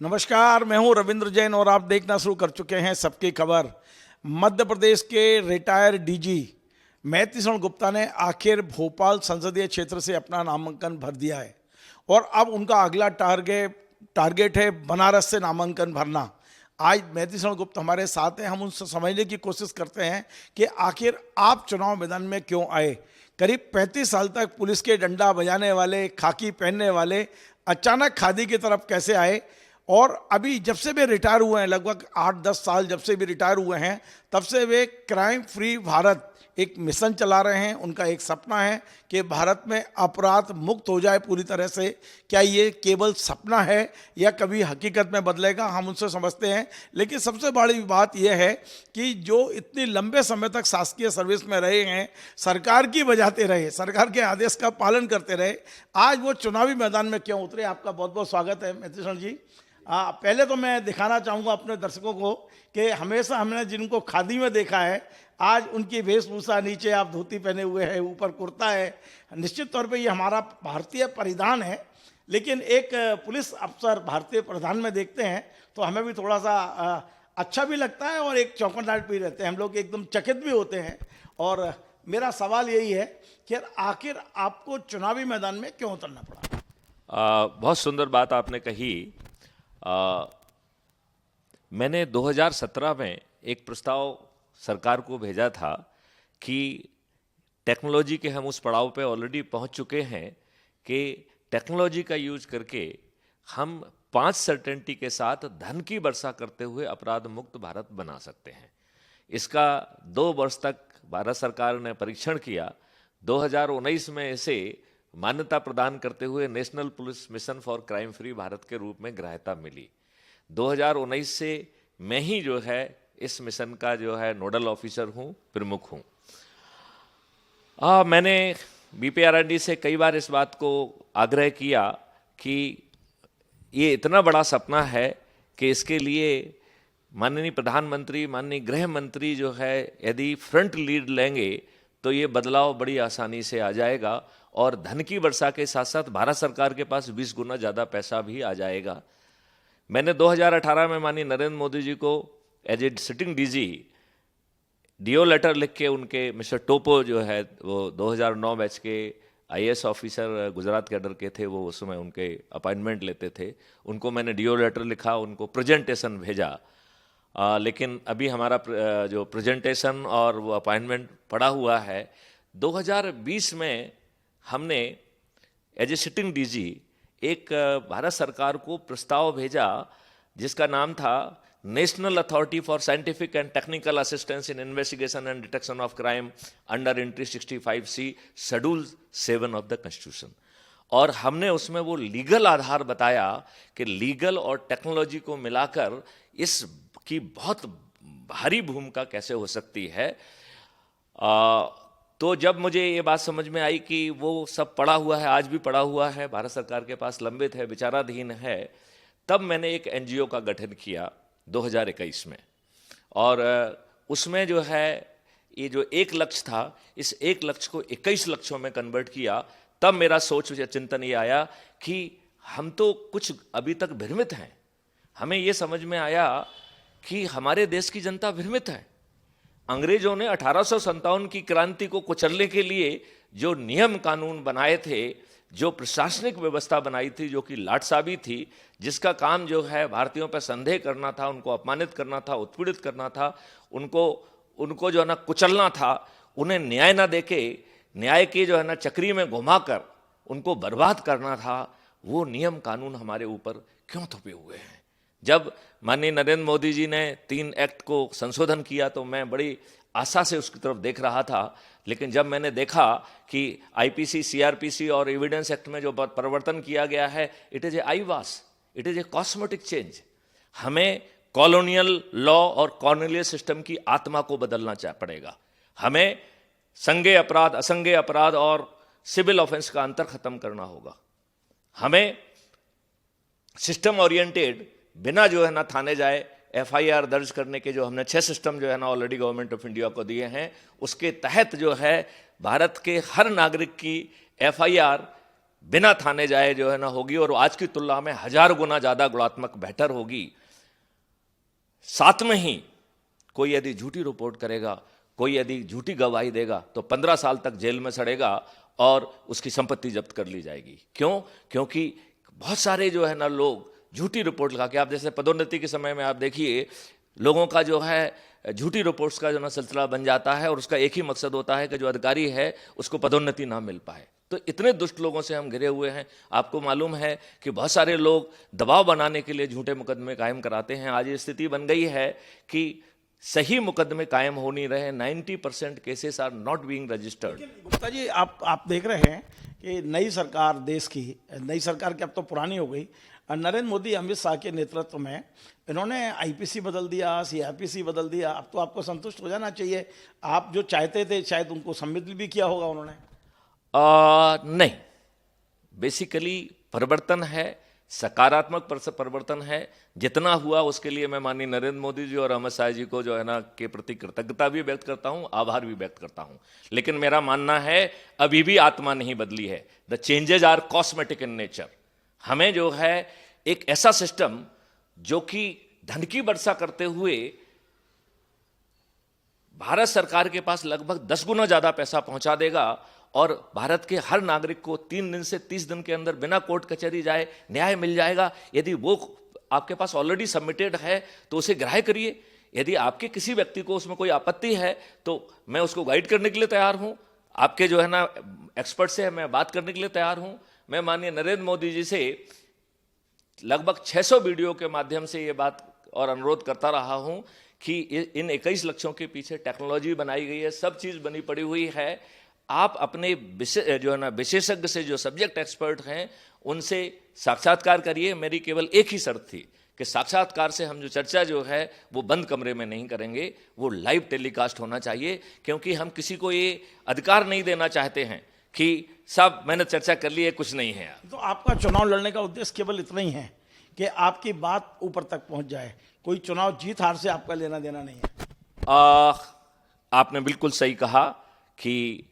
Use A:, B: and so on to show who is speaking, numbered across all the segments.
A: नमस्कार, मैं हूं रविंद्र जैन और आप देखना शुरू कर चुके हैं सबकी खबर। मध्य प्रदेश के रिटायर्ड डीजी मैथिषण गुप्ता ने आखिर भोपाल संसदीय क्षेत्र से अपना नामांकन भर दिया है और अब उनका अगला टारगेट है बनारस से नामांकन भरना। आज मैथिषण गुप्ता हमारे साथ हैं, हम उनसे समझने की कोशिश करते हैं कि आखिर आप चुनाव मैदान में क्यों आए। करीब 35 साल तक पुलिस के डंडा बजाने वाले, खाकी पहनने वाले अचानक खादी की तरफ कैसे आए, और अभी जब से वे रिटायर हुए हैं, लगभग 8-10 साल जब से भी रिटायर हुए हैं, तब से वे क्राइम फ्री भारत एक मिशन चला रहे हैं। उनका एक सपना है कि भारत में अपराध मुक्त हो जाए पूरी तरह से। क्या ये केवल सपना है या कभी हकीकत में बदलेगा, हम उनसे समझते हैं। लेकिन सबसे बड़ी बात यह है कि जो इतने लंबे समय तक शासकीय सर्विस में रहे हैं, सरकार की बजाते रहे, सरकार के आदेश का पालन करते रहे, आज वो चुनावी मैदान में क्यों उतरे। आपका बहुत बहुत स्वागत है मैथिषण जी। पहले तो मैं दिखाना चाहूँगा अपने दर्शकों को कि हमेशा हमने जिनको खादी में देखा है, आज उनकी वेशभूषा, नीचे आप धोती पहने हुए हैं, ऊपर कुर्ता है। निश्चित तौर पे ये हमारा भारतीय परिधान है, लेकिन एक पुलिस अफसर भारतीय परिधान में देखते हैं तो हमें भी थोड़ा सा अच्छा भी लगता है और एक चौंकाहट भी रहते हैं, हम लोग एकदम चकित भी होते हैं। और मेरा सवाल यही है कि आखिर आपको चुनावी मैदान में क्यों उतरना पड़ा।
B: बहुत सुंदर बात आपने कही। मैंने 2017 में एक प्रस्ताव सरकार को भेजा था कि टेक्नोलॉजी के हम उस पड़ाव पे ऑलरेडी पहुंच चुके हैं कि टेक्नोलॉजी का यूज करके हम 5 सर्टेनिटी के साथ धन की वर्षा करते हुए अपराध मुक्त भारत बना सकते हैं। इसका 2 वर्ष तक भारत सरकार ने परीक्षण किया। 2019 में इसे मान्यता प्रदान करते हुए national police mission for crime free Bharat के रूप में ग्राह्यता मिली। 2019 से मैं ही जो है इस मिशन का जो है नोडल ऑफिसर हूँ, प्रमुख हूँ। मैंने बीपीआरडी से कई बार इस बात को आग्रह किया कि ये इतना बड़ा सपना है कि इसके लिए माननीय प्रधानमंत्री, माननीय गृह मंत्री जो है यदि फ्रंट लीड लेंगे तो ये बदलाव बड़ी आसानी से आ जाएगा और धन की वर्षा के साथ साथ भारत सरकार के पास 20 गुना ज़्यादा पैसा भी आ जाएगा। मैंने 2018 में माननीय नरेंद्र मोदी जी को as a sitting DG DO letter लिख के, उनके मिस्टर टोपो जो है वो 2009 बैच के आईएएस ऑफिसर गुजरात कैडर के थे, वो उस समय उनके अपॉइंटमेंट लेते थे, उनको मैंने डीओ लेटर लिखा, उनको प्रेजेंटेशन भेजा। लेकिन अभी हमारा जो प्रेजेंटेशन और वो अपॉइंटमेंट पड़ा हुआ है। 2020 में हमने एज ए सिटिंग डीजी एक भारत सरकार को प्रस्ताव भेजा जिसका नाम था national authority for scientific and technical assistance in investigation and detection of crime under entry 65C schedule 7 of the constitution. और हमने उसमें वो लीगल आधार बताया कि लीगल और टेक्नोलॉजी को मिलाकर इसकी बहुत भारी भूमिका कैसे हो सकती है। तो जब मुझे ये बात समझ में आई कि वो सब पड़ा हुआ है, आज भी पड़ा हुआ है, भारत सरकार के पास लंबित है, विचाराधीन है, तब मैंने एक एनजीओ का गठन किया 2021 में। और उसमें जो है ये जो एक लक्ष्य था, इस एक लक्ष्य को 21 लक्ष्यों में कन्वर्ट किया। तब मेरा सोच चिंतन ये आया कि हम तो कुछ अभी तक भ्रमित हैं। हमें ये समझ में आया कि हमारे देश की जनता भ्रमित है। अंग्रेजों ने 1857 की क्रांति को कुचलने के लिए जो नियम कानून बनाए थे, जो प्रशासनिक व्यवस्था बनाई थी, जो कि लाटसाबी थी, जिसका काम जो है भारतीयों पर संदेह करना था, उनको अपमानित करना था, उत्पीड़ित करना था, उनको जो है ना कुचलना था, उन्हें न्याय ना देके न्याय की जो है ना चक्री में घुमाकर उनको बर्बाद करना था, वो नियम कानून हमारे ऊपर क्यों थोपे हुए हैं। जब माननीय नरेंद्र मोदी जी ने 3 एक्ट को संशोधन किया तो मैं बड़ी आशा से उसकी तरफ देख रहा था। लेकिन जब मैंने देखा कि आईपीसी, सीआरपीसी और एविडेंस एक्ट में जो परिवर्तन किया गया है, it is a eyewash, it is a cosmetic change. हमें कॉलोनियल लॉ और कॉर्नेलियस सिस्टम की आत्मा को बदलना पड़ेगा। हमें संज्ञेय अपराध, असंज्ञेय अपराध और सिविल ऑफेंस का अंतर खत्म करना होगा। हमें सिस्टम ओरिएंटेड, बिना जो है ना थाने जाए एफआईआर दर्ज करने के जो हमने 6 सिस्टम जो है ना ऑलरेडी गवर्नमेंट ऑफ इंडिया को दिए हैं, उसके तहत जो है भारत के हर नागरिक की एफआईआर बिना थाने जाए जो है ना होगी, और आज की तुलना में 1000 गुना ज्यादा गुणात्मक बेहतर होगी। साथ में ही कोई यदि झूठी रिपोर्ट करेगा, कोई यदि झूठी गवाही देगा तो 15 साल तक जेल में सड़ेगा और उसकी संपत्ति जब्त कर ली जाएगी। क्यों? क्योंकि बहुत सारे जो है ना लोग झूठी रिपोर्ट लगा के, आप जैसे पदोन्नति के समय में आप देखिए लोगों का जो है झूठी रिपोर्ट्स का जो ना सिलसिला बन जाता है, और उसका एक ही मकसद होता है कि जो अधिकारी है उसको पदोन्नति ना मिल पाए। तो इतने दुष्ट लोगों से हम घिरे हुए हैं। आपको मालूम है कि बहुत सारे लोग दबाव बनाने के लिए झूठे मुकदमे कायम कराते हैं। आज ये स्थिति बन गई है कि सही मुकदमे कायम हो नहीं रहे। 90% cases are not being registered.
A: Gupta ji, आप देख रहे हैं कि नई सरकार, देश की नई सरकार की अब तो पुरानी हो गई, नरेंद्र मोदी अमित शाह के नेतृत्व में इन्होंने आईपीसी बदल दिया, सीआरपीसी बदल दिया। अब तो आपको संतुष्ट हो जाना चाहिए। आप जो चाहते थे शायद उनको सम्मिलित भी किया होगा उन्होंने।
B: नहीं, बेसिकली परिवर्तन है, सकारात्मक परिवर्तन है। जितना हुआ उसके लिए मैं माननीय नरेंद्र मोदी जी और अमित शाह जी को जो है ना के प्रति कृतज्ञता भी व्यक्त करता हूं, आभार भी व्यक्त करता हूं। लेकिन मेरा मानना है अभी भी आत्मा नहीं बदली है। The changes are cosmetic in nature. हमें जो है एक ऐसा सिस्टम जो कि धन की वर्षा करते हुए भारत सरकार के पास लगभग 10 गुना ज्यादा पैसा पहुंचा देगा, और भारत के हर नागरिक को 3 दिन से 30 दिन के अंदर बिना कोर्ट कचहरी जाए न्याय मिल जाएगा। यदि वो आपके पास ऑलरेडी सबमिटेड है तो उसे ग्राह्य करिए। यदि आपके किसी व्यक्ति को उसमें कोई आपत्ति है तो मैं उसको गाइड करने के लिए तैयार हूं। आपके जो है ना एक्सपर्ट से मैं बात करने के लिए तैयार हूं। मैं माननीय नरेंद्र मोदी जी से लगभग 600 वीडियो के माध्यम से ये बात और अनुरोध करता रहा हूं कि इन 21 लक्ष्यों के पीछे टेक्नोलॉजी बनाई गई है, सब चीज बनी पड़ी हुई है। आप अपने जो है ना विशेषज्ञ से, जो सब्जेक्ट एक्सपर्ट हैं, उनसे साक्षात्कार करिए। मेरी केवल एक ही शर्त थी कि साक्षात्कार से हम जो चर्चा जो है वो बंद कमरे में नहीं करेंगे, वो लाइव टेलीकास्ट होना चाहिए। क्योंकि हम किसी को ये अधिकार नहीं देना चाहते हैं कि साहब मैंने चर्चा कर ली है, कुछ नहीं है।
A: तो आपका चुनाव लड़ने का उद्देश्य केवल इतना ही है कि आपकी बात ऊपर तक पहुंच जाए, कोई चुनाव जीत हार से आपका लेना देना नहीं है।
B: आपने बिल्कुल सही कहा कि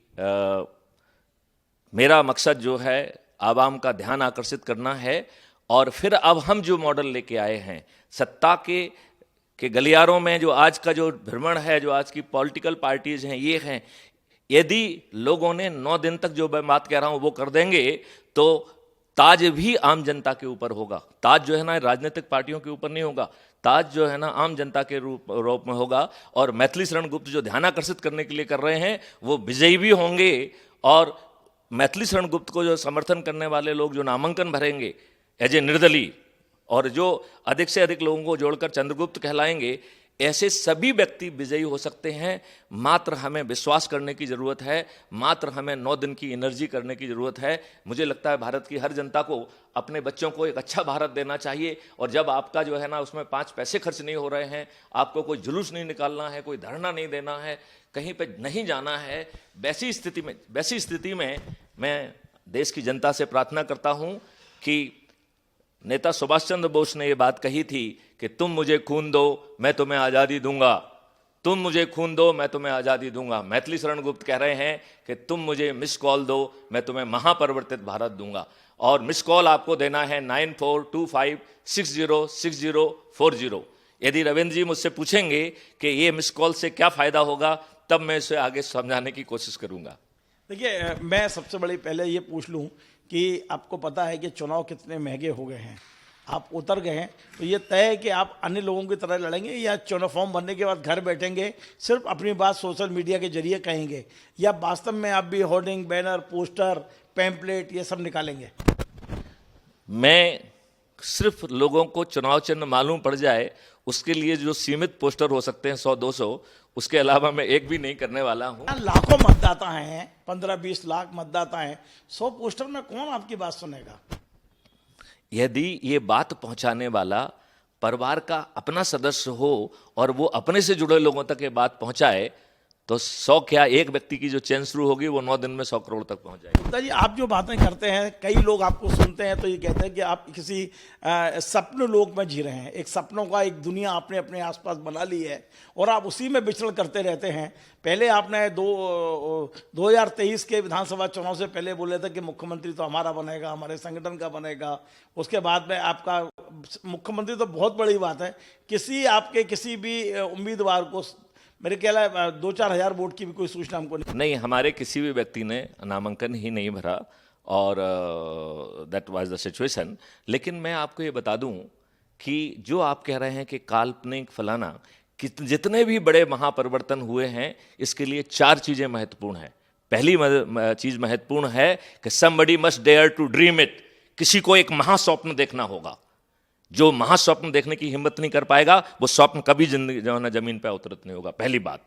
B: मेरा मकसद जो है आवाम का ध्यान आकर्षित करना है। और फिर अब हम जो मॉडल लेके आए हैं सत्ता के गलियारों में, जो आज का जो भ्रमण है, जो आज की पॉलिटिकल पार्टीज हैं, ये हैं, यदि लोगों ने 9 दिन तक जो मैं बात कह रहा हूं वो कर देंगे तो ताज भी आम जनता के ऊपर होगा। ताज जो है ना राजनीतिक पार्टियों के ऊपर नहीं होगा, ताज जो है ना आम जनता के रूप में होगा। और मैथिली शरण गुप्त जो ध्यान आकर्षित करने के लिए कर रहे हैं वो विजयी भी होंगे। और मैथिली शरण गुप्त को जो समर्थन करने वाले लोग जो नामांकन भरेंगे एज ए निर्दलीय, और जो अधिक से अधिक लोगों को जोड़कर चंद्रगुप्त कहलाएंगे, ऐसे सभी व्यक्ति विजयी हो सकते हैं। मात्र हमें विश्वास करने की जरूरत है, मात्र हमें 9 दिन की एनर्जी करने की जरूरत है। मुझे लगता है भारत की हर जनता को अपने बच्चों को एक अच्छा भारत देना चाहिए। और जब आपका जो है ना उसमें 5 पैसे खर्च नहीं हो रहे हैं, आपको कोई जुलूस नहीं निकालना है, कोई धरना नहीं देना है, कहीं पे नहीं जाना है, वैसी स्थिति में मैं देश की जनता से प्रार्थना करता हूं कि नेता सुभाष चंद्र बोस ने यह बात कही थी कि तुम मुझे खून दो मैं तुम्हें आजादी दूंगा, तुम मुझे खून दो मैं तुम्हें आजादी दूंगा। मैथिली शरण गुप्त कह रहे हैं कि तुम मुझे मिस कॉल दो मैं तुम्हें महापरिवर्तित भारत दूंगा। और मिस कॉल आपको देना है 9425606040। यदि रविंद्र जी मुझसे पूछेंगे कि ये मिस कॉल से क्या फायदा होगा, तब मैं इसे आगे समझाने की कोशिश करूंगा।
A: देखिए, मैं सबसे बड़ी पहले ये पूछ लूं कि आपको पता है कि चुनाव कितने महंगे हो गए हैं, आप उतर गए हैं, तो ये तय है कि आप अन्य लोगों की तरह लड़ेंगे या चुनाव फॉर्म भरने के बाद घर बैठेंगे, सिर्फ अपनी बात सोशल मीडिया के जरिए कहेंगे, या वास्तव में आप भी होर्डिंग, बैनर, पोस्टर, पैम्पलेट ये सब निकालेंगे?
B: मैं सिर्फ लोगों को चुनाव चिन्ह मालूम पड़ जाए उसके लिए जो सीमित पोस्टर हो सकते हैं 100-200, उसके अलावा मैं एक भी नहीं करने वाला हूं।
A: लाखों मतदाता हैं, 15-20 लाख मतदाता हैं, 100 पोस्टर में कौन आपकी बात सुनेगा?
B: यदि ये बात पहुंचाने वाला परिवार का अपना सदस्य हो और वो अपने से जुड़े लोगों तक ये बात पहुंचाए तो 100 क्या, एक व्यक्ति की जो चेन शुरू होगी वो 9 दिन में 100 करोड़ तक पहुंच जाएगी।
A: गुप्ता जी, आप जो बातें करते हैं, कई लोग आपको सुनते हैं तो ये कहते हैं कि आप किसी सपन लोक में जी रहे हैं। एक सपनों का एक दुनिया आपने अपने आसपास बना ली है और आप उसी में विचरण करते रहते हैं। पहले आपने 2023 के विधानसभा चुनाव से पहले बोले थे कि मुख्यमंत्री तो हमारा बनेगा, हमारे संगठन का बनेगा। उसके बाद में आपका मुख्यमंत्री तो बहुत बड़ी बात है, आपके किसी भी उम्मीदवार को मेरे ख्याल है 2-4 हज़ार वोट की भी कोई सूचना हमको
B: नहीं, हमारे किसी भी व्यक्ति ने नामांकन ही नहीं भरा और दैट वाज द सिचुएशन। लेकिन मैं आपको ये बता दूं कि जो आप कह रहे हैं कि काल्पनिक फलाना, कि जितने भी बड़े महापरिवर्तन हुए हैं इसके लिए 4 चीज़ें महत्वपूर्ण हैं। पहली चीज़ महत्वपूर्ण है कि somebody must dare to dream it. किसी को एक महास्वप्न देखना होगा। जो महास्वप्न देखने की हिम्मत नहीं कर पाएगा वो स्वप्न कभी जिंदगी जो है ना जमीन पर उतरत नहीं होगा, पहली बात।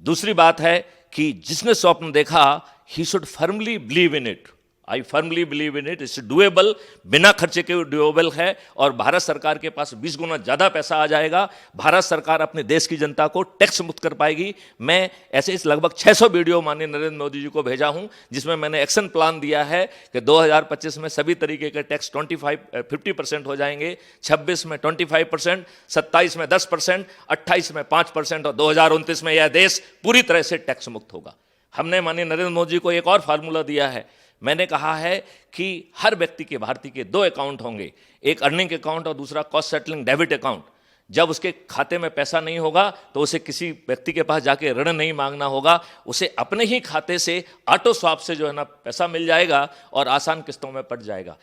B: दूसरी बात है कि जिसने स्वप्न देखा he should firmly believe in it. I firmly believe in it, it's doable, बिना खर्चे के डुएबल है और भारत सरकार के पास 20 गुना ज़्यादा पैसा आ जाएगा। भारत सरकार अपने देश की जनता को टैक्स मुक्त कर पाएगी। मैं ऐसे इस लगभग 600 वीडियो माननीय नरेंद्र मोदी जी को भेजा हूं जिसमें मैंने एक्शन प्लान दिया है कि 2025 में सभी तरीके के टैक्स 50% हो जाएंगे, 26 में 25%, 27 में 10%, 28 में 5% और 2029 में यह देश पूरी तरह से टैक्स मुक्त होगा। हमने माननीय नरेंद्र मोदी जी को एक और फार्मूला दिया है। मैंने कहा है कि हर व्यक्ति के, भारतीय के 2 अकाउंट होंगे, एक अर्निंग अकाउंट और दूसरा कॉस्ट सेटलिंग डेबिट अकाउंट। जब उसके खाते में पैसा नहीं होगा तो उसे किसी व्यक्ति के पास जाके ऋण नहीं मांगना होगा, उसे अपने ही खाते से ऑटो स्वैप से जो है ना पैसा मिल जाएगा और आसान किस्तों में पड़ जाएगा।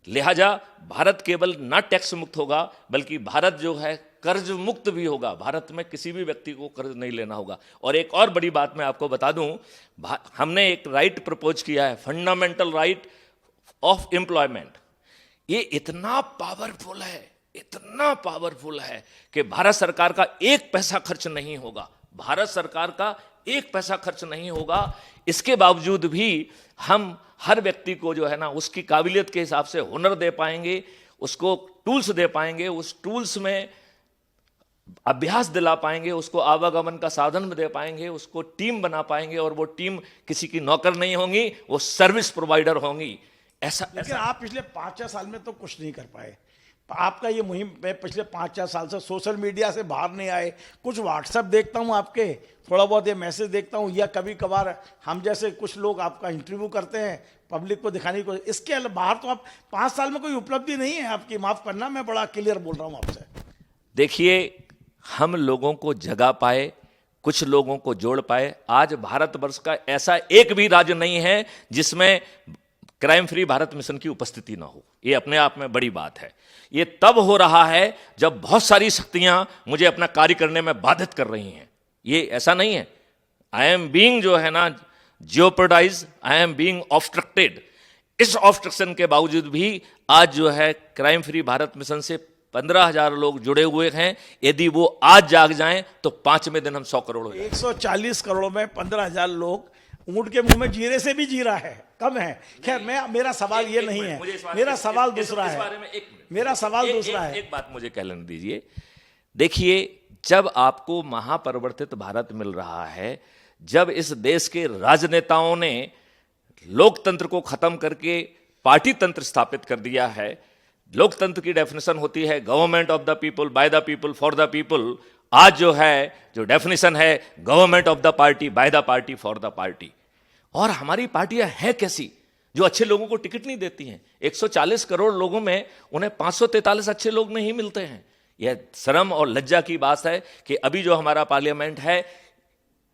B: लिहाजा भारत केवल ना टैक्स मुक्त होगा बल्कि भारत जो है कर्ज मुक्त भी होगा। भारत में किसी भी व्यक्ति को कर्ज नहीं लेना होगा। और एक और बड़ी बात मैं आपको बता दूं, हमने एक राइट प्रपोज किया है, फंडामेंटल राइट ऑफ एम्प्लॉयमेंट। ये इतना पावरफुल है, इतना पावरफुल है कि भारत सरकार का 1 पैसा खर्च नहीं होगा। भारत सरकार का 1 पैसा खर्च नहीं होगा। इसके बावजूद भी हम हर व्यक्ति को जो है ना उसकी काबिलियत के हिसाब से हुनर दे पाएंगे, उसको टूल्स दे पाएंगे, उस टूल्स में अभ्यास दिला पाएंगे, उसको आवागमन का साधन दे पाएंगे, उसको टीम बना पाएंगे और वो टीम किसी की नौकर नहीं होंगी, वो सर्विस प्रोवाइडर होंगी।
A: लेकिन आप पिछले 5-6 साल में तो कुछ नहीं कर पाए। आपका ये मुहिम पिछले 5-4 साल से सोशल मीडिया से बाहर नहीं आए। कुछ व्हाट्सएप देखता हूँ आपके, थोड़ा बहुत ये मैसेज देखता हूँ, या कभी कभार हम जैसे कुछ लोग आपका इंटरव्यू करते हैं पब्लिक को दिखाने की। इसके अलावा बाहर तो आप 5 साल में कोई उपलब्धि नहीं है आपकी। माफ़ करना, मैं बड़ा क्लियर बोल रहा हूँ आपसे।
B: देखिए, हम लोगों को जगा पाए, कुछ लोगों को जोड़ पाए। आज भारतवर्ष का ऐसा एक भी राज्य नहीं है जिसमें क्राइम फ्री भारत मिशन की उपस्थिति ना हो। ये अपने आप में बड़ी बात है। ये तब हो रहा है जब बहुत सारी शक्तियां मुझे अपना कार्य करने में बाधित कर रही हैं। ये ऐसा नहीं है आई एम बीइंग जो है ना jeopardise, I am being obstructed. इस ऑब्स्ट्रक्शन के बावजूद भी आज जो है क्राइम फ्री भारत मिशन से 15,000 लोग जुड़े हुए हैं। यदि वो आज जाग जाएं तो 5वें दिन हम 100 करोड़ हो जाएं।
A: 140 करोड़ में 15,000 लोग, ऊंट के मुंह में जीरे से भी जी रहा है, कम है। खैर, मेरा सवाल ये नहीं है, मेरा सवाल दूसरा है। मेरा सवाल दूसरा है।
B: एक बात मुझे कह लेने दीजिए। देखिए, जब आपको महापरिवर्तित भारत मिल रहा है, जब इस देश के राजनेताओं ने लोकतंत्र को खत्म करके पार्टी तंत्र स्थापित कर दिया है। लोकतंत्र की डेफिनेशन होती है government of the people, by the people, for the people. आज जो डेफिनेशन है government of the party, by the party, for the party. और हमारी पार्टियां हैं कैसी जो अच्छे लोगों को टिकट नहीं देती हैं। 140 करोड़ लोगों में उन्हें 543 अच्छे लोग नहीं मिलते हैं। यह शर्म और लज्जा की बात है कि अभी जो हमारा पार्लियामेंट है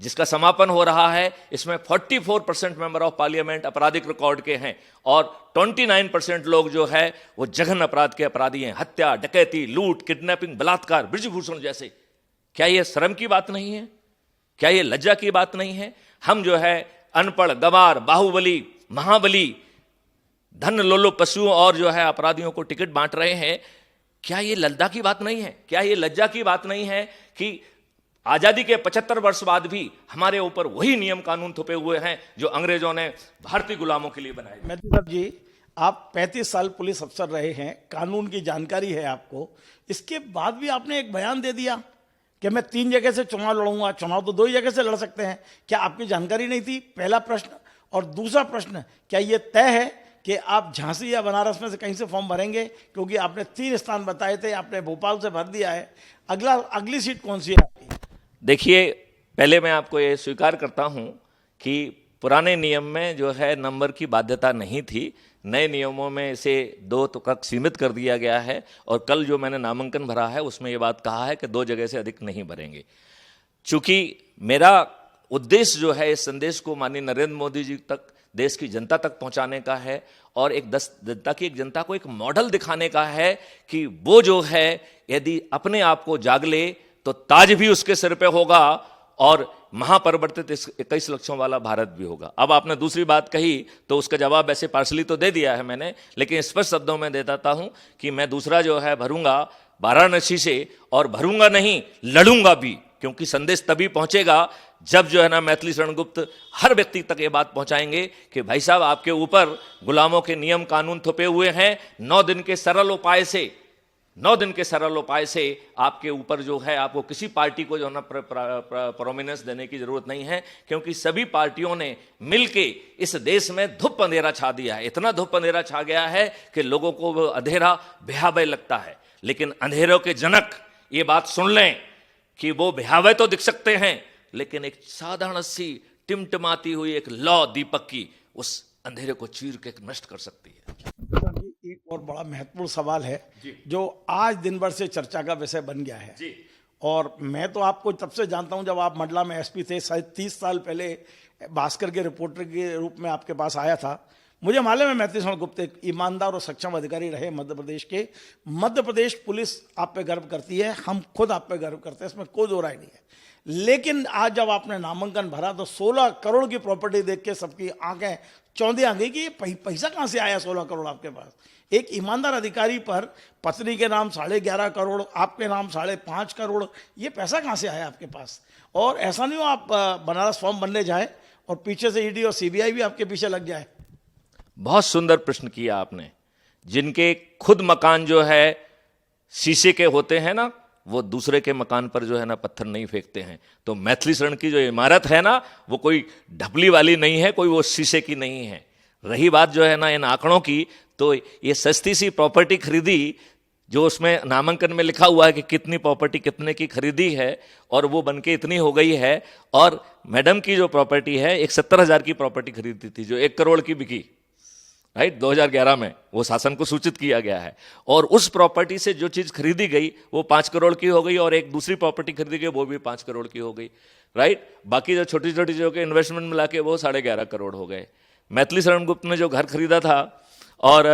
B: जिसका समापन हो रहा है, इसमें 44% मेंबर ऑफ पार्लियामेंट आपराधिक रिकॉर्ड के हैं और 29% लोग जो है वो जघन अपराध के अपराधी हैं। हत्या, डकैती, लूट, किडनैपिंग, बलात्कार, बृजभूषण जैसे। क्या ये शर्म की बात नहीं है? क्या ये लज्जा की बात नहीं है? हम जो है अनपढ़, गवार, बाहुबली, महाबली, धन लोलो पशुओं और जो है अपराधियों को टिकट बांट रहे हैं। क्या ये लज्जा की बात नहीं है? क्या ये लज्जा की बात नहीं है कि आजादी के 75 वर्ष बाद भी हमारे ऊपर वही नियम कानून थोपे हुए हैं जो अंग्रेजों ने भारतीय गुलामों के लिए बनाए?
A: मैथिली साहब जी, आप 35 साल पुलिस अफसर रहे हैं, कानून की जानकारी है आपको। इसके बाद भी आपने एक बयान दे दिया कि मैं 3 जगह से चुनाव लड़ूंगा, चुनाव तो 2 ही जगह से लड़ सकते हैं, क्या आपकी जानकारी नहीं थी? पहला प्रश्न। और दूसरा प्रश्न, क्या ये तय है कि आप झांसी या बनारस में से कहीं से फॉर्म भरेंगे? क्योंकि आपने 3 स्थान बताए थे, आपने भोपाल से भर दिया है। अगली सीट कौन सी है आपकी?
B: देखिए, पहले मैं आपको ये स्वीकार करता हूं कि पुराने नियम में जो है नंबर की बाध्यता नहीं थी। नए नियमों में इसे 2 तक सीमित कर दिया गया है और कल जो मैंने नामांकन भरा है उसमें ये बात कहा है कि 2 जगह से अधिक नहीं भरेंगे। चूंकि मेरा उद्देश्य जो है इस संदेश को माननीय नरेंद्र मोदी जी तक, देश की जनता तक पहुंचाने का है और एक जनता को एक मॉडल दिखाने का है कि वो जो है यदि अपने आप को जाग ले तो ताज भी उसके सिर पे होगा और महापरिवर्तित 21 लक्षों वाला भारत भी होगा। अब आपने दूसरी बात कही तो उसका जवाब ऐसे पार्सली तो दे दिया है मैंने, लेकिन स्पष्ट शब्दों में देता हूं कि मैं दूसरा जो है भरूंगा वाराणसी से, और भरूंगा नहीं लड़ूंगा भी, क्योंकि संदेश तभी पहुंचेगा जब जो है ना मैथिली शरण गुप्त हर व्यक्ति तक ये बात पहुंचाएंगे कि भाई साहब आपके ऊपर गुलामों के नियम कानून थोपे हुए हैं। 9 दिन के सरल उपाय से आपके ऊपर जो है, आपको किसी पार्टी को जो है ना प्रोमिनेंस देने की जरूरत नहीं है, क्योंकि सभी पार्टियों ने मिलके इस देश में धूप अंधेरा छा दिया है। इतना धूप अंधेरा छा गया है कि लोगों को वो अंधेरा भयावह लगता है। लेकिन अंधेरों के जनक ये बात सुन लें कि वो भयावह तो दिख सकते हैं, लेकिन एक साधारण सी टिमटिमाती हुई एक लौ दीपक की उस अंधेरे को चीर के नष्ट कर सकती है।
A: एक और बड़ा महत्वपूर्ण सवाल है जो आज दिन भर से चर्चा का विषय बन गया है
B: जी।
A: और मैं तो आपको तब से जानता हूं जब आप मंडला में एसपी थे, शायद 30 साल पहले भास्कर के रिपोर्टर के रूप में आपके पास आया था। मुझे मालूम है मैथिली शरण गुप्त एक ईमानदार और सक्षम अधिकारी रहे मध्य प्रदेश के। मध्य प्रदेश पुलिस आप पे गर्व करती है, हम खुद आप पे गर्व करते हैं, इसमें कोई दो राय नहीं है। लेकिन आज जब आपने नामांकन भरा तो 16 करोड़ की प्रॉपर्टी देख के सबकी आंखें चौंधी आ गई कि ये पैसा कहां से आया 16 करोड़ आपके पास। एक ईमानदार अधिकारी पर पत्नी के नाम 11.5 करोड़, आपके नाम 5.5 करोड़, ये पैसा कहां से आया आपके पास? और ऐसा नहीं हो आप बनारस फॉर्म बनने जाए और पीछे से ईडी और सीबीआई भी आपके पीछे लग जाए।
B: बहुत सुंदर प्रश्न किया आपने। जिनके खुद मकान जो है शीशे के होते हैं ना, वो दूसरे के मकान पर जो है ना पत्थर नहीं फेंकते हैं। तो मैथिली शरण की जो इमारत है ना, वो कोई ढपली वाली नहीं है, कोई वो शीशे की नहीं है। रही बात जो है ना इन आंकड़ों की, तो ये सस्ती सी प्रॉपर्टी खरीदी जो उसमें नामांकन में लिखा हुआ है कि कितनी प्रॉपर्टी कितने की खरीदी है और वो बनके इतनी हो गई है। और मैडम की जो प्रॉपर्टी है, एक 70,000 की प्रॉपर्टी खरीदी थी जो 1 करोड़ की बिकी, राइट, 2011 में वो शासन को सूचित किया गया है। और उस प्रॉपर्टी से जो चीज खरीदी गई वो 5 करोड़ की हो गई और एक दूसरी प्रॉपर्टी खरीदी गई वो भी 5 करोड़ की हो गई, राइट। बाकी जो छोटी छोटी जो इन्वेस्टमेंट मिला के वो 11.5 करोड़ हो गए। मैथिली शरण गुप्त ने जो घर खरीदा था और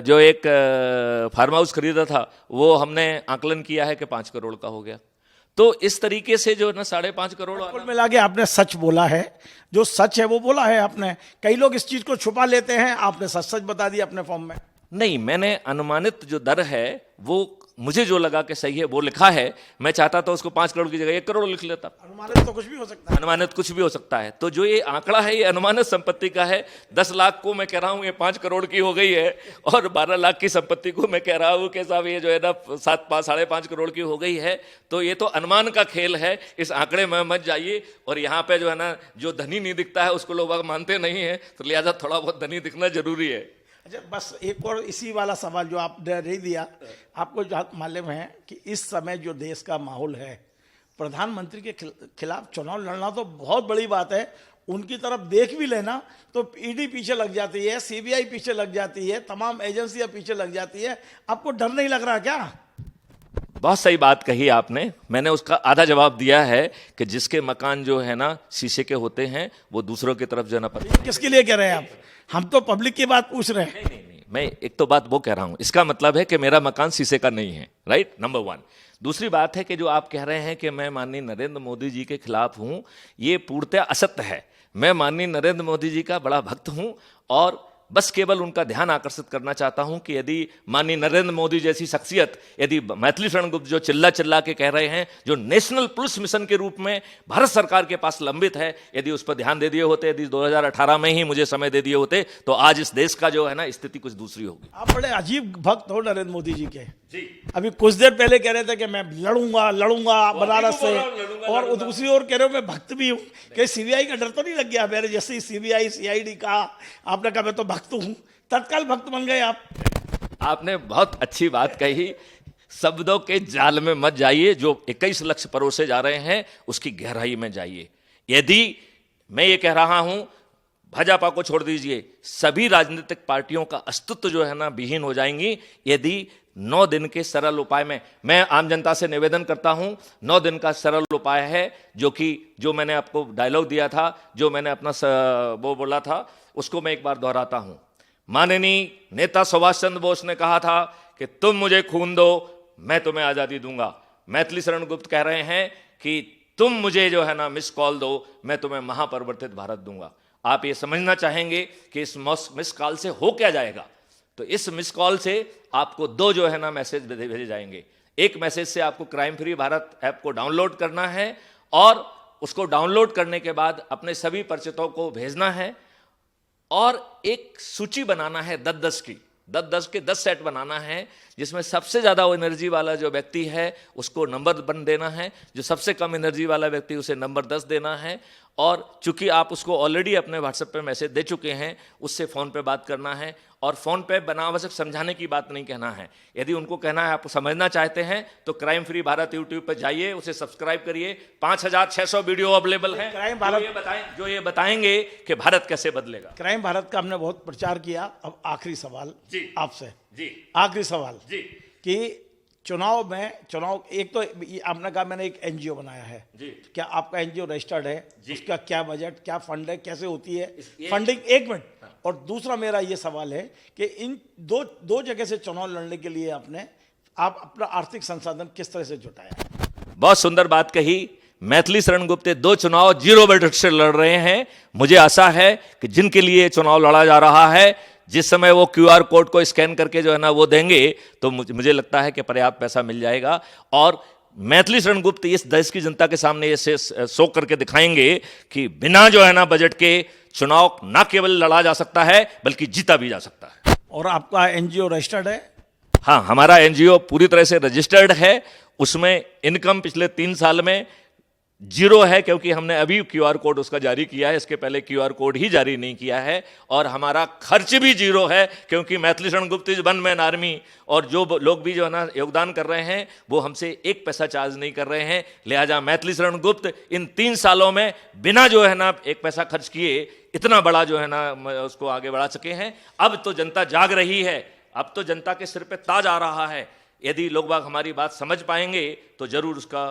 B: जो एक फार्म हाउस खरीदा था वो हमने आकलन किया है कि 5 करोड़ का हो गया। तो इस तरीके से जो ना 5.5 करोड़
A: कुल मिला के आपने सच बोला है, जो सच है वो बोला है आपने। कई लोग इस चीज को छुपा लेते हैं, आपने सच सच बता दिया अपने फॉर्म में।
B: नहीं, मैंने अनुमानित जो दर है वो मुझे जो लगा कि सही है वो लिखा है। मैं चाहता तो उसको 5 करोड़ की जगह 1 करोड़ लिख लेता।
A: अनुमानित तो कुछ भी हो सकता है।
B: अनुमानित कुछ भी हो सकता है। तो जो ये आंकड़ा है ये अनुमानित संपत्ति का है। 10 लाख को मैं कह रहा हूं ये 5 करोड़ की हो गई है और 12 लाख की संपत्ति को मैं कह रहा हूं कि साहब ये जो है ना 5.5 करोड़ की हो गई है। तो ये तो अनुमान का खेल है, इस आंकड़े में मत जाइए। और यहाँ पे जो है ना जो धनी नहीं दिखता है उसको लोग मानते नहीं है, तो लिहाजा थोड़ा बहुत धनी दिखना जरूरी है।
A: अच्छा, बस एक और इसी वाला सवाल जो आपने नहीं दिया, आपको जो मालूम है कि इस समय जो देश का माहौल है, प्रधानमंत्री के खिलाफ चुनाव लड़ना तो बहुत बड़ी बात है। उनकी तरफ देख भी लेना तो ईडी पीछे लग जाती है, सीबीआई पीछे लग जाती है, तमाम एजेंसियां पीछे लग जाती है। आपको डर नहीं लग रहा क्या?
B: बहुत सही बात कही आपने। मैंने उसका आधा जवाब दिया है कि जिसके मकान जो है ना शीशे के होते हैं वो दूसरों की तरफ जो है ना
A: किसके लिए कह रहे हैं आप? हम तो पब्लिक की बात पूछ रहे हैं।
B: नहीं, मैं एक तो बात वो कह रहा हूं, इसका मतलब है कि मेरा मकान शीशे का नहीं है, राइट, नंबर 1। दूसरी बात है कि जो आप कह रहे हैं कि मैं माननीय नरेंद्र मोदी जी के खिलाफ हूं, ये पूर्णतः असत्य है। मैं माननीय नरेंद्र मोदी जी का बड़ा भक्त हूं और बस केवल उनका ध्यान आकर्षित करना चाहता हूं कि यदि माननीय नरेंद्र मोदी जैसी शख्सियत, यदि मैथिली शरण गुप्त जो चिल्ला के कह रहे हैं, जो नेशनल पुलिस मिशन के रूप में भारत सरकार के पास लंबित है, यदि उस पर ध्यान दे दिए होते, यदि 2018 में ही मुझे समय दे दिए होते, तो आज इस देश का जो है ना स्थिति कुछ दूसरी होगी।
A: आप बड़े अजीब भक्त हो नरेंद्र मोदी जी के। अभी कुछ देर पहले कह रहे थे कि मैं लड़ूंगा बनारस से, और दूसरी ओर कह रहे हो मैं भक्त भी हूँ। कि सीबीआई का डर तो नहीं लग गया? मेरे जैसे सीबीआई सीआईडी का आपने कहा मैं तो भक्त हूँ, तत्काल भक्त बन गए आप।
B: आपने बहुत अच्छी बात कही। शब्दों के जाल में मत जाइए। जो 21 लक्ष्य परोसे जा रहे हैं उसकी गहराई में जाइए। यदि मैं ये कह रहा हूं, भाजपा को छोड़ दीजिए, सभी राजनीतिक पार्टियों का अस्तित्व जो है ना विहीन हो जाएंगी यदि 9 दिन के सरल उपाय में। मैं आम जनता से निवेदन करता हूं, 9 दिन का सरल उपाय है जो मैंने आपको डायलॉग दिया था, जो मैंने अपना वो बोला था, उसको मैं एक बार दोहराता हूं। माननीय नेता सुभाष चंद्र बोस ने कहा था कि तुम मुझे खून दो, मैं तुम्हें आजादी दूंगा। मैथिली शरण गुप्त कह रहे हैं कि तुम मुझे जो है ना मिस कॉल दो, मैं तुम्हें महापरिवर्तित भारत दूंगा। आप ये समझना चाहेंगे कि इस मिस कॉल से हो क्या जाएगा? तो इस मिस कॉल से आपको 2 जो है ना मैसेज भेजे जाएंगे। एक मैसेज से आपको क्राइम फ्री भारत ऐप को डाउनलोड करना है और उसको डाउनलोड करने के बाद अपने सभी परिचितों को भेजना है और एक सूची बनाना है 10-10 की। 10-10 के 10 सेट बनाना है, जिसमें सबसे ज़्यादा एनर्जी वाला जो व्यक्ति है उसको नंबर 1 देना है, जो सबसे कम एनर्जी वाला व्यक्ति उसे नंबर 10 देना है। और चूंकि आप उसको ऑलरेडी अपने व्हाट्सएप पे मैसेज दे चुके हैं, उससे फ़ोन पे बात करना है। और फ़ोन पे बनावश्यक समझाने की बात नहीं कहना है। यदि उनको कहना है आप समझना चाहते हैं तो क्राइम फ्री भारत यूट्यूब पर जाइए, उसे सब्सक्राइब करिए। 5600 वीडियो अवेलेबल है
A: क्राइम भारत
B: जो ये बताएंगे कि भारत कैसे बदलेगा।
A: क्राइम भारत का हमने बहुत प्रचार किया। अब आखिरी सवाल
B: जी
A: आपसे,
B: जी
A: आखिरी सवाल
B: जी
A: कि चुनाव एक तो आपने कहा मैंने एक एनजीओ बनाया है
B: जी।
A: क्या आपका एनजीओ रजिस्टर्ड है? उसका क्या बजट, क्या फंड है, कैसे होती है फंडिंग? एक मिनट। और दूसरा मेरा ये सवाल है कि इन दो जगह से चुनाव लड़ने के लिए आप अपना आर्थिक संसाधन किस तरह से जुटाया?
B: बहुत सुंदर बात कही। मैथिली शरण गुप्त 2 चुनाव 0 बजट से लड़ रहे हैं। मुझे आशा है कि जिनके लिए चुनाव लड़ा जा रहा है, जिस समय वो QR कोड को स्कैन करके जो है ना वो देंगे तो मुझे लगता है कि पर्याप्त पैसा मिल जाएगा। और मैथिली शरण गुप्त इस देश की जनता के सामने ये शो करके दिखाएंगे कि बिना जो है ना बजट के चुनाव ना केवल लड़ा जा सकता है बल्कि जीता भी जा सकता है।
A: और आपका एनजीओ रजिस्टर्ड है?
B: हाँ, हमारा एनजीओ पूरी तरह से रजिस्टर्ड है। उसमें इनकम पिछले 3 साल में 0 है, क्योंकि हमने अभी QR कोड उसका जारी किया है। इसके पहले QR कोड ही जारी नहीं किया है। और हमारा खर्च भी 0 है, क्योंकि Maithili Sharan Gupt is one man army. और जो लोग भी जो है ना योगदान कर रहे हैं वो हमसे 1 पैसा चार्ज नहीं कर रहे हैं। लिहाजा मैथिली शरण गुप्त इन 3 सालों में बिना जो है ना 1 पैसा खर्च किए इतना बड़ा जो है ना उसको आगे बढ़ा सके हैं। अब तो जनता जाग रही है, अब तो जनता के सिर पे ताज आ रहा है। यदि लोग बाग हमारी बात समझ पाएंगे तो जरूर उसका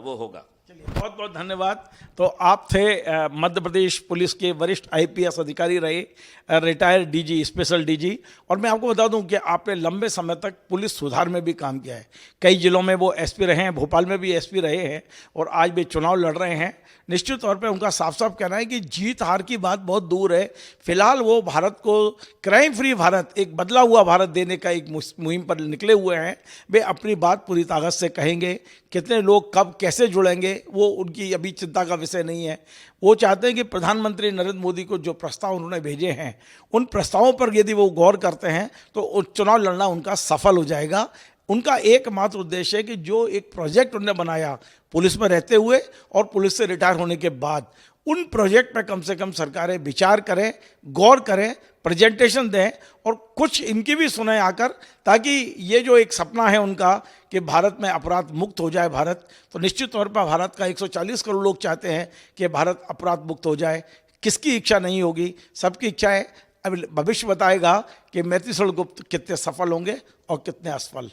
B: वो होगा।
A: चलिए, बहुत बहुत धन्यवाद। तो आप थे मध्य प्रदेश पुलिस के वरिष्ठ IPS अधिकारी रहे, रिटायर्ड DG, स्पेशल DG। और मैं आपको बता दूं कि आपने लंबे समय तक पुलिस सुधार में भी काम किया है। कई जिलों में वो SP रहे हैं, भोपाल में भी SP रहे हैं और आज भी चुनाव लड़ रहे हैं। निश्चित तौर पे उनका साफ साफ कहना है कि जीत हार की बात बहुत दूर है। फिलहाल वो भारत को क्राइम फ्री भारत, एक बदला हुआ भारत देने का एक मुहिम पर निकले हुए हैं। वे अपनी बात पूरी ताकत से कहेंगे। कितने लोग कब कैसे जुड़ेंगे वो उनकी अभी चिंता का विषय नहीं है। वो चाहते हैं कि प्रधानमंत्री नरेंद्र मोदी को जो प्रस्ताव उन्होंने भेजे हैं उन प्रस्तावों पर यदि वो गौर करते हैं तो चुनाव लड़ना उनका सफल हो जाएगा। उनका एकमात्र उद्देश्य है कि जो एक प्रोजेक्ट उन्होंने बनाया पुलिस में रहते हुए और पुलिस से रिटायर होने के बाद, उन प्रोजेक्ट पर कम से कम सरकारें विचार करें, गौर करें, प्रेजेंटेशन दें और कुछ इनकी भी सुने आकर, ताकि ये जो एक सपना है उनका कि भारत में अपराध मुक्त हो जाए भारत, तो निश्चित तौर पर भारत का 140 करोड़ लोग चाहते हैं कि भारत अपराध मुक्त हो जाए। किसकी इच्छा नहीं होगी? सबकी इच्छा है। अब भविष्य बताएगा कि मैथिली शरण गुप्त कितने सफल होंगे और कितने असफल।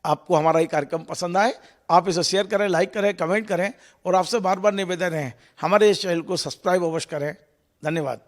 A: आपको हमारा ये कार्यक्रम पसंद आए, आप इसे शेयर करें, लाइक करें, कमेंट करें और आपसे बार बार निवेदन है हमारे इस चैनल को सब्सक्राइब अवश्य करें। धन्यवाद।